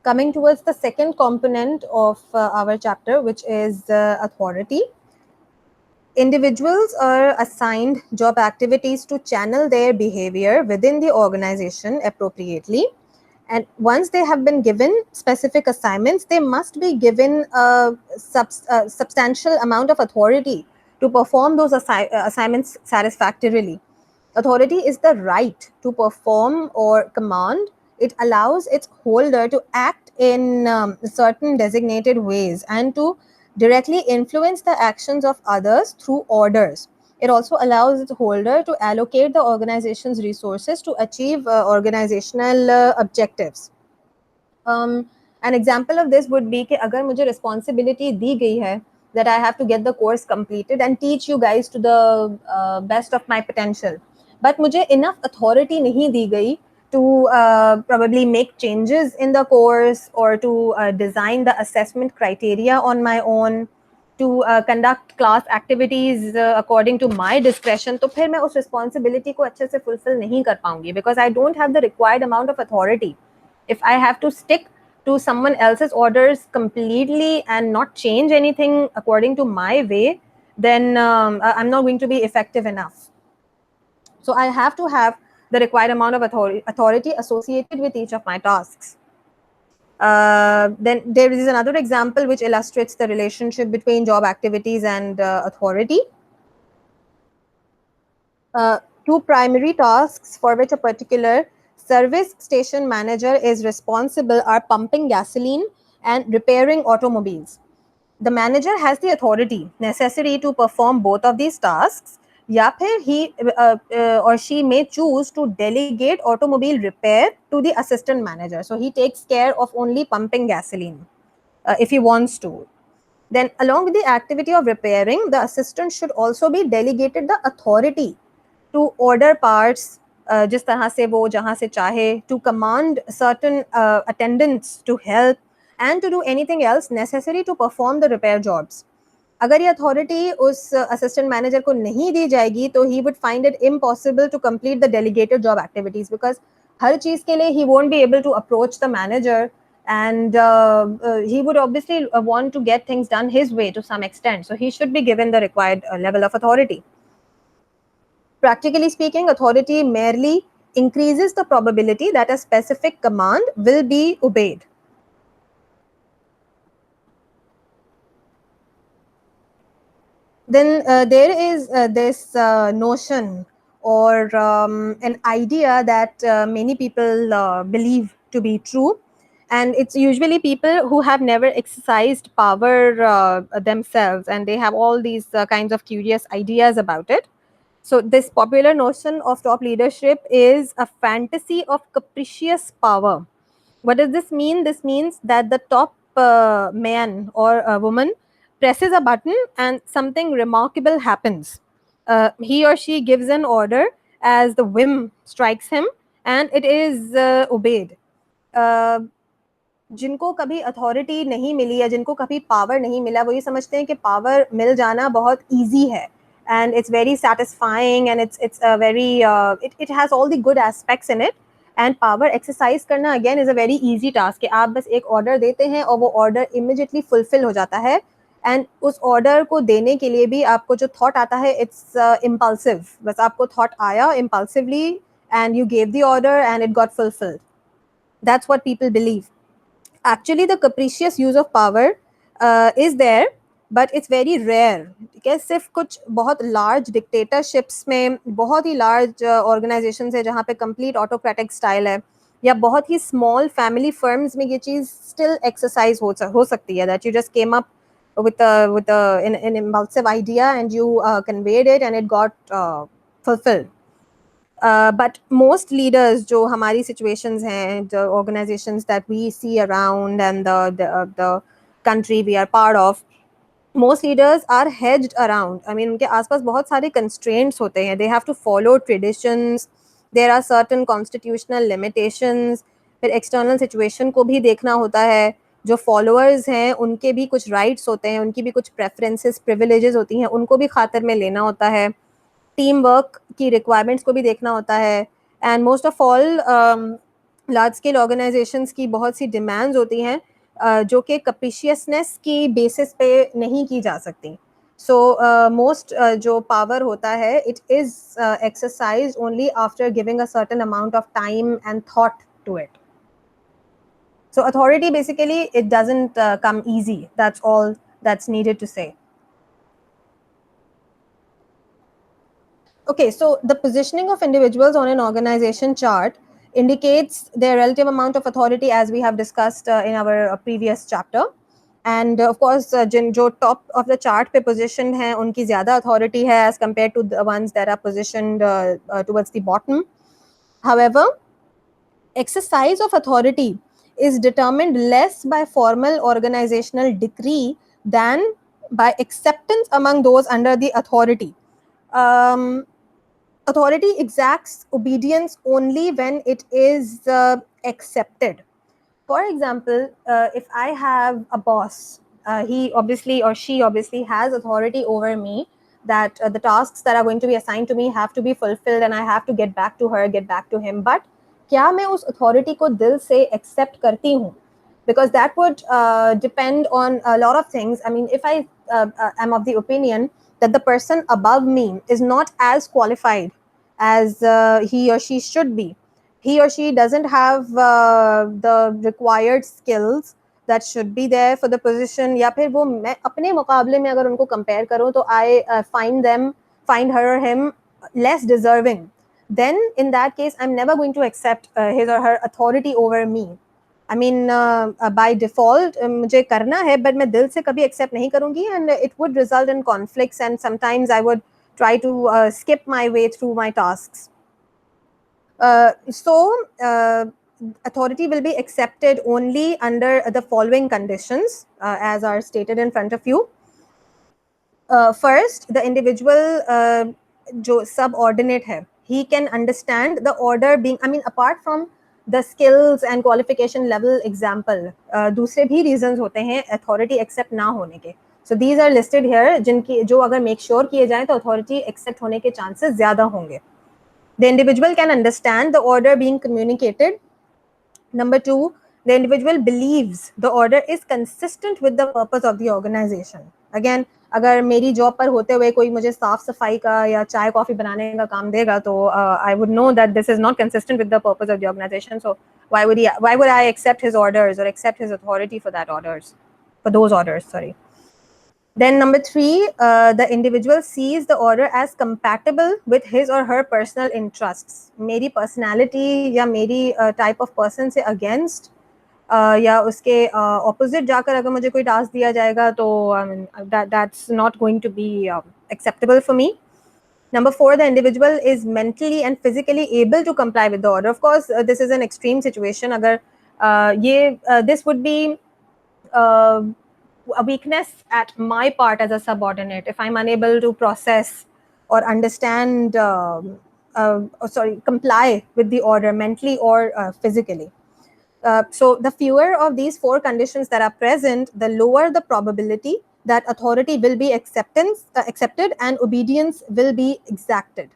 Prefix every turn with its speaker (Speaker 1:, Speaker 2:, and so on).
Speaker 1: Coming towards the second component of our chapter, which is authority. Individuals are assigned job activities to channel their behavior within the organization appropriately. And once they have been given specific assignments, they must be given a substantial amount of authority to perform those assignments satisfactorily. Authority is the right to perform or command. It allows its holder to act in certain designated ways and to directly influence the actions of others through orders. It also allows its holder to allocate the organization's resources to achieve organizational objectives. An example of this would be कि अगर मुझे responsibility दी गई है that I have to get the course completed and teach you guys to the best of my potential, but मुझे enough authority नहीं दी गई to probably make changes in the course or to design the assessment criteria on my own, to conduct class activities according to my discretion, तो फिर मैं उस responsibility को अच्छे से fulfill नहीं कर पाऊंगी because I don't have the required amount of authority. If I have to stick to someone else's orders completely and not change anything according to my way, then I'm not going to be effective enough. So I have to have the required amount of authority associated with each of my tasks. Then there is another example which illustrates the relationship between job activities and authority. Two primary tasks for which a particular service station manager is responsible are pumping gasoline and repairing automobiles. The manager has the authority necessary to perform both of these tasks, या फिर he or she may choose to delegate automobile repair to the assistant manager. So he takes care of only pumping gasoline if he wants to. Then along with the activity of repairing, the assistant should also be delegated the authority to order parts जिस तरह से वो जहाँ से चाहे, to command certain attendants to help and to do anything else necessary to perform the repair jobs. अगर ये authority उस assistant manager को नहीं दी जाएगी तो he would find it impossible to complete the delegated job activities because हर चीज़ के लिए he won't be able to approach the manager and he would obviously want to get things done his way to some extent. So he should be given the required level of authority. Practically speaking, authority merely increases the probability that a specific command will be obeyed. Then there is this notion or an idea that many people believe to be true, and it's usually people who have never exercised power themselves, and they have all these kinds of curious ideas about it. So this popular notion of top leadership is a fantasy of capricious power. What does this mean? This means that the top man or a woman presses a button and something remarkable happens. He or she gives an order as the whim strikes him and it is obeyed. जिनको कभी authority नहीं मिली या जिनको कभी power नहीं मिला वो ये समझते हैं कि पावर मिल जाना बहुत ईजी है and it's very satisfying and it's a very it has all the good aspects in it and power exercise करना again is a very easy task कि आप बस एक order देते हैं और वो order immediately fulfill हो जाता है and उस order को देने के लिए भी आपको जो thought आता है it's impulsive बस आपको thought आया impulsively and you gave the order and it got fulfilled. That's what people believe. Actually the capricious use of power is there but it's very rare. ठीक है, सिर्फ कुछ बहुत large dictatorships में बहुत ही large organizations है जहाँ पे complete autocratic style है या बहुत ही small family firms में ये चीज़ still exercise हो सकती है that you just came up with an impulsive idea and you conveyed it and it got fulfilled. But most leaders जो हमारी situations हैं, the organizations that we see around and the country we are part of, most leaders are hedged around. I mean उनके आसपास बहुत सारे constraints होते हैं. They have to follow traditions. There are certain constitutional limitations. फिर external situation को भी देखना होता है. जो followers हैं उनके भी कुछ rights होते हैं, उनकी भी कुछ preferences, privileges होती हैं, उनको भी खातिर में लेना होता है. टीम वर्क की रिक्वायरमेंट्स को भी देखना होता है and most of all large scale organisations की बहुत सी डिमांड्स होती हैं जो कि कैप्रिशियसनेस की बेसिस पे नहीं की जा सकती. सो मोस्ट जो पावर होता है it is exercise only after giving a certain amount of time and thought to it. So authority basically it doesn't come easy. That's all that's needed to say. Okay, so the positioning of individuals on an organization chart indicates their relative amount of authority as we have discussed in our previous chapter. And of course, जिन जो top of the chart पे positioned हैं उनकी ज़्यादा authority है as compared to the ones that are positioned towards the bottom. However, exercise of authority is determined less by formal organizational decree than by acceptance among those under the authority. Authority exacts obedience only when it is accepted. For example, if I have a boss, he obviously or she obviously has authority over me, that the tasks that are going to be assigned to me have to be fulfilled and I have to get back to her, get back to him. But क्या मैं उस authority को दिल से accept करती हूँ? Because that would depend on a lot of things. I mean, if I am of the opinion that the person above me is not as qualified as he or she should be, he or she doesn't have the required skills that should be there for the position, या फिर वो मैं अपने मुकाबले में अगर उनको compare करूँ तो I find her or him less deserving, then in that case I'm never going to accept his or her authority over me. I mean, by default मुझे करना है but मैं दिल से कभी accept नहीं करूँगी, and it would result in conflicts and sometimes I would try to skip my way through my tasks. So authority will be accepted only under the following conditions as are stated in front of you. First, the individual जो subordinate है, he can understand the order being, I mean, apart from the skills and qualification level example, दूसरे भी reasons होते हैं authority accept ना होने के. So these are listed here, जिनकी जो अगर make sure किए जाएं तो authority accept होने के chances ज़्यादा होंगे. The individual can understand the order being communicated. Number two, the individual believes the order is consistent with the purpose of the organization. Again, अगर मेरी जॉब पर होते हुए कोई मुझे साफ सफाई का या चाय कॉफी बनाने का काम देगा तो I would know that this is not consistent with the purpose of the organization. So why would I accept his orders or accept his authority for those orders? Sorry. Then number three, the individual sees the order as compatible with his or her personal interests. मेरी personality या मेरी type of person से against या उसके opposite जाकर अगर मुझे कोई task दिया जाएगा तो I mean, that's not going to be acceptable for me. Number four, the individual is mentally and physically able to comply with the order. Of course, this is an extreme situation. अगर this would be a weakness at my part as a subordinate if I'm unable to process or understand comply with the order mentally or physically. So the fewer of these four conditions that are present, the lower the probability that authority will be accepted and obedience will be exacted.